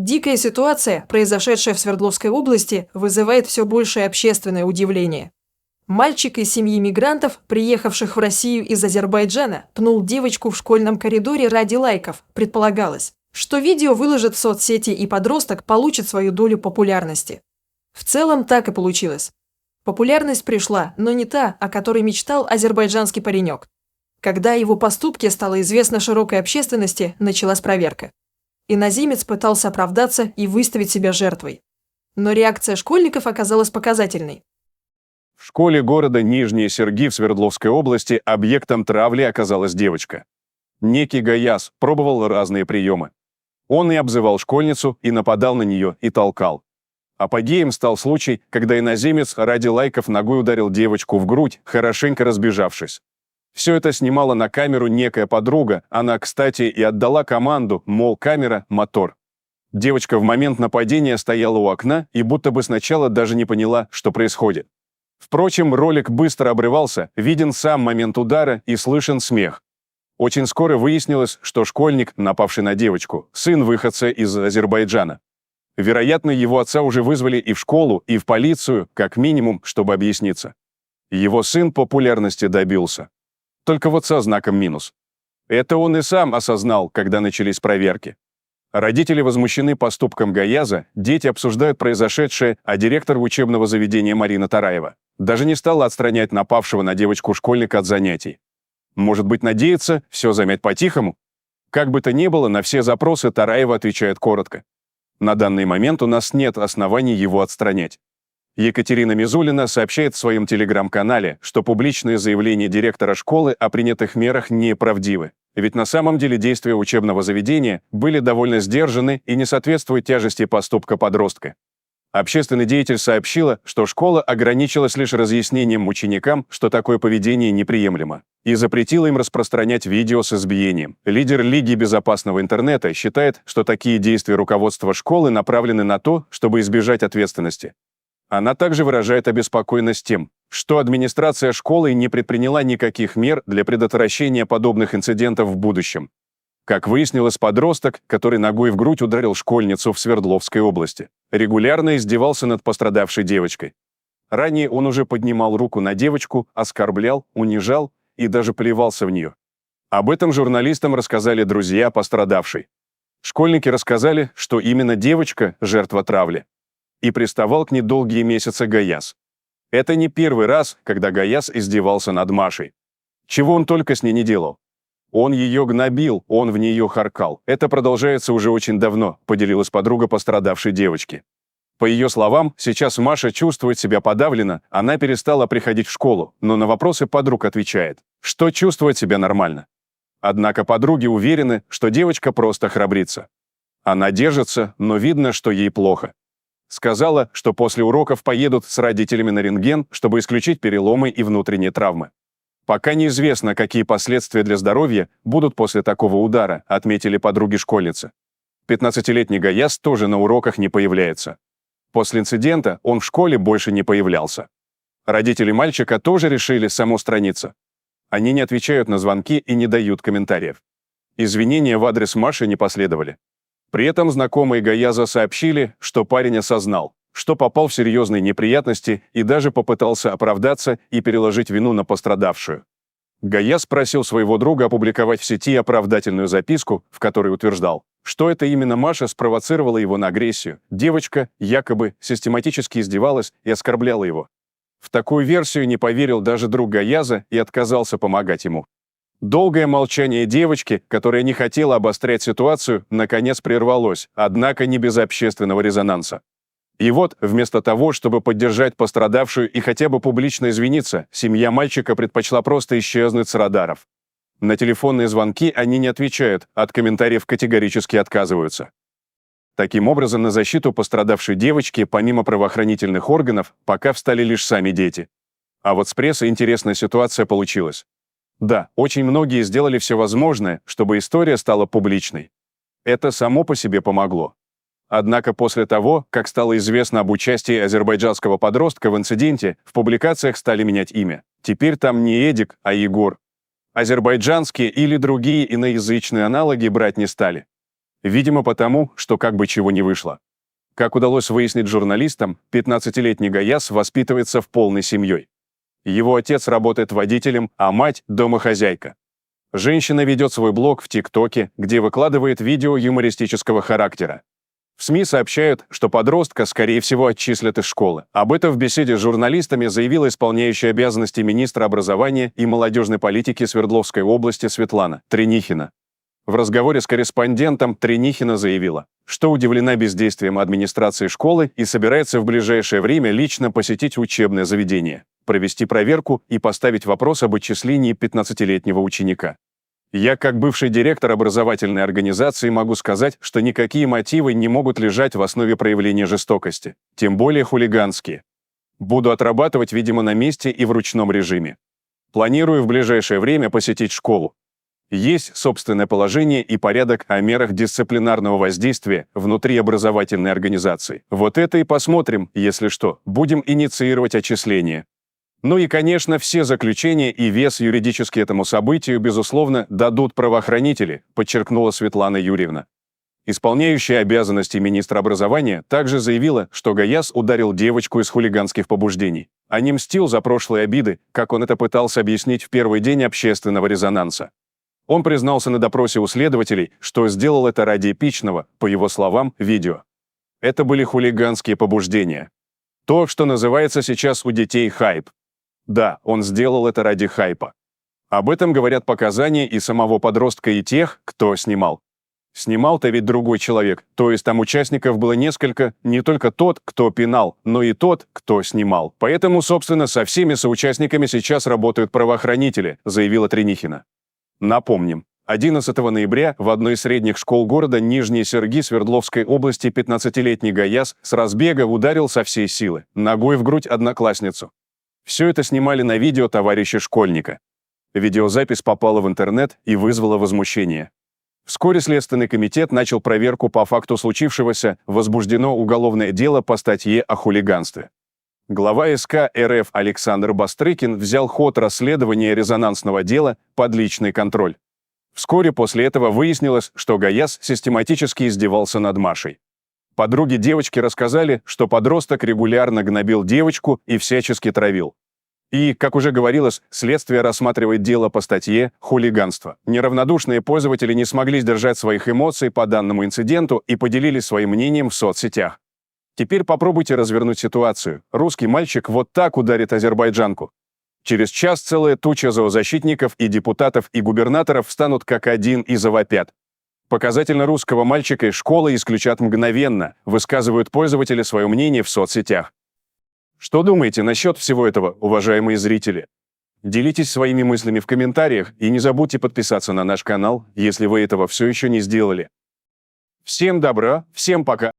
Дикая ситуация, произошедшая в Свердловской области, вызывает все большее общественное удивление. Мальчик из семьи мигрантов, приехавших в Россию из Азербайджана, пнул девочку в школьном коридоре ради лайков. Предполагалось, что видео выложат в соцсети и подросток получит свою долю популярности. В целом так и получилось. Популярность пришла, но не та, о которой мечтал азербайджанский паренек. Когда о его поступке стало известно широкой общественности, началась проверка. Иноземец пытался оправдаться и выставить себя жертвой. Но реакция школьников оказалась показательной. В школе города Нижние Серги в Свердловской области объектом травли оказалась девочка. Некий Гаяз пробовал разные приемы. Он и обзывал школьницу, и нападал на нее, и толкал. Апогеем стал случай, когда иноземец ради лайков ногой ударил девочку в грудь, хорошенько разбежавшись. Все это снимала на камеру некая подруга, она, кстати, и отдала команду, мол, камера, мотор. Девочка в момент нападения стояла у окна и будто бы сначала даже не поняла, что происходит. Впрочем, ролик быстро обрывался, виден сам момент удара и слышен смех. Очень скоро выяснилось, что школьник, напавший на девочку, сын выходца из Азербайджана. Вероятно, его отца уже вызвали и в школу, и в полицию, как минимум, чтобы объясниться. Его сын популярности добился. Только вот со знаком минус. Это он и сам осознал, когда начались проверки. Родители возмущены поступком Гаяза, дети обсуждают произошедшее, а директор учебного заведения Марина Тараева даже не стала отстранять напавшего на девочку школьника от занятий. Может быть, надеется все замять по-тихому? Как бы то ни было, на все запросы Тараева отвечает коротко. На данный момент у нас нет оснований его отстранять. Екатерина Мизулина сообщает в своем телеграм-канале, что публичные заявления директора школы о принятых мерах неправдивы. Ведь на самом деле действия учебного заведения были довольно сдержаны и не соответствуют тяжести поступка подростка. Общественный деятель сообщила, что школа ограничилась лишь разъяснением ученикам, что такое поведение неприемлемо, и запретила им распространять видео с избиением. Лидер Лиги безопасного интернета считает, что такие действия руководства школы направлены на то, чтобы избежать ответственности. Она также выражает обеспокоенность тем, что администрация школы не предприняла никаких мер для предотвращения подобных инцидентов в будущем. Как выяснилось, подросток, который ногой в грудь ударил школьницу в Свердловской области, регулярно издевался над пострадавшей девочкой. Ранее он уже поднимал руку на девочку, оскорблял, унижал и даже плевался в нее. Об этом журналистам рассказали друзья пострадавшей. Школьники рассказали, что именно девочка – жертва травли. И приставал к ней долгие месяцы Гаяз. Это не первый раз, когда Гаяз издевался над Машей. Чего он только с ней не делал. Он ее гнобил, он в нее харкал. Это продолжается уже очень давно, поделилась подруга пострадавшей девочки. По ее словам, сейчас Маша чувствует себя подавленно, она перестала приходить в школу, но на вопросы подруг отвечает, что чувствует себя нормально. Однако подруги уверены, что девочка просто храбрится. Она держится, но видно, что ей плохо. Сказала, что после уроков поедут с родителями на рентген, чтобы исключить переломы и внутренние травмы. Пока неизвестно, какие последствия для здоровья будут после такого удара, отметили подруги школьницы. 15-летний Гаяз тоже на уроках не появляется. После инцидента он в школе больше не появлялся. Родители мальчика тоже решили самоустраниться. Они не отвечают на звонки и не дают комментариев. Извинения в адрес Маши не последовали. При этом знакомые Гаяза сообщили, что парень осознал, что попал в серьезные неприятности и даже попытался оправдаться и переложить вину на пострадавшую. Гаяз просил своего друга опубликовать в сети оправдательную записку, в которой утверждал, что это именно Маша спровоцировала его на агрессию. Девочка якобы систематически издевалась и оскорбляла его. В такую версию не поверил даже друг Гаяза и отказался помогать ему. Долгое молчание девочки, которая не хотела обострять ситуацию, наконец прервалось, однако не без общественного резонанса. И вот, вместо того, чтобы поддержать пострадавшую и хотя бы публично извиниться, семья мальчика предпочла просто исчезнуть с радаров. На телефонные звонки они не отвечают, от комментариев категорически отказываются. Таким образом, на защиту пострадавшей девочки, помимо правоохранительных органов, пока встали лишь сами дети. А вот с прессой интересная ситуация получилась. Да, очень многие сделали все возможное, чтобы история стала публичной. Это само по себе помогло. Однако после того, как стало известно об участии азербайджанского подростка в инциденте, в публикациях стали менять имя. Теперь там не Эдик, а Егор. Азербайджанские или другие иноязычные аналоги брать не стали. Видимо, потому, что как бы чего не вышло. Как удалось выяснить журналистам, 15-летний Гаяс воспитывается в полной семьей. Его отец работает водителем, а мать – домохозяйка. Женщина ведет свой блог в ТикТоке, где выкладывает видео юмористического характера. В СМИ сообщают, что подростка, скорее всего, отчислят из школы. Об этом в беседе с журналистами заявила исполняющая обязанности министра образования и молодежной политики Свердловской области Светлана Тренихина. В разговоре с корреспондентом Тренихина заявила, что удивлена бездействием администрации школы и собирается в ближайшее время лично посетить учебное заведение, провести проверку и поставить вопрос об отчислении 15-летнего ученика. Я, как бывший директор образовательной организации, могу сказать, что никакие мотивы не могут лежать в основе проявления жестокости, тем более хулиганские. Буду отрабатывать, видимо, на месте и в ручном режиме. Планирую в ближайшее время посетить школу. Есть собственное положение и порядок о мерах дисциплинарного воздействия внутри образовательной организации. Вот это и посмотрим, если что, будем инициировать отчисление. Ну и, конечно, все заключения и вес юридически этому событию, безусловно, дадут правоохранители, подчеркнула Светлана Юрьевна. Исполняющая обязанности министра образования также заявила, что Гаяс ударил девочку из хулиганских побуждений, а не мстил за прошлые обиды, как он это пытался объяснить в первый день общественного резонанса. Он признался на допросе у следователей, что сделал это ради эпичного, по его словам, видео. Это были хулиганские побуждения. То, что называется сейчас у детей хайп. Да, он сделал это ради хайпа. Об этом говорят показания и самого подростка, и тех, кто снимал. Снимал-то ведь другой человек, то есть там участников было несколько, не только тот, кто пинал, но и тот, кто снимал. Поэтому, собственно, со всеми соучастниками сейчас работают правоохранители, заявила Тренихина. Напомним, 11 ноября в одной из средних школ города Нижние Серги Свердловской области 15-летний Гаяс с разбега ударил со всей силы, ногой в грудь одноклассницу. Все это снимали на видео товарищи школьника. Видеозапись попала в интернет и вызвала возмущение. Вскоре Следственный комитет начал проверку по факту случившегося, возбуждено уголовное дело по статье о хулиганстве. Глава СК РФ Александр Бастрыкин взял ход расследования резонансного дела под личный контроль. Вскоре после этого выяснилось, что Гаяс систематически издевался над Машей. Подруги девочки рассказали, что подросток регулярно гнобил девочку и всячески травил. И, как уже говорилось, следствие рассматривает дело по статье «Хулиганство». Неравнодушные пользователи не смогли сдержать своих эмоций по данному инциденту и поделились своим мнением в соцсетях. Теперь попробуйте развернуть ситуацию. Русский мальчик вот так ударит азербайджанку. Через час целая туча зоозащитников и депутатов и губернаторов встанут как один и завопят. Показательно русского мальчика из школы исключат мгновенно, высказывают пользователи свое мнение в соцсетях. Что думаете насчет всего этого, уважаемые зрители? Делитесь своими мыслями в комментариях и не забудьте подписаться на наш канал, если вы этого все еще не сделали. Всем добра, всем пока!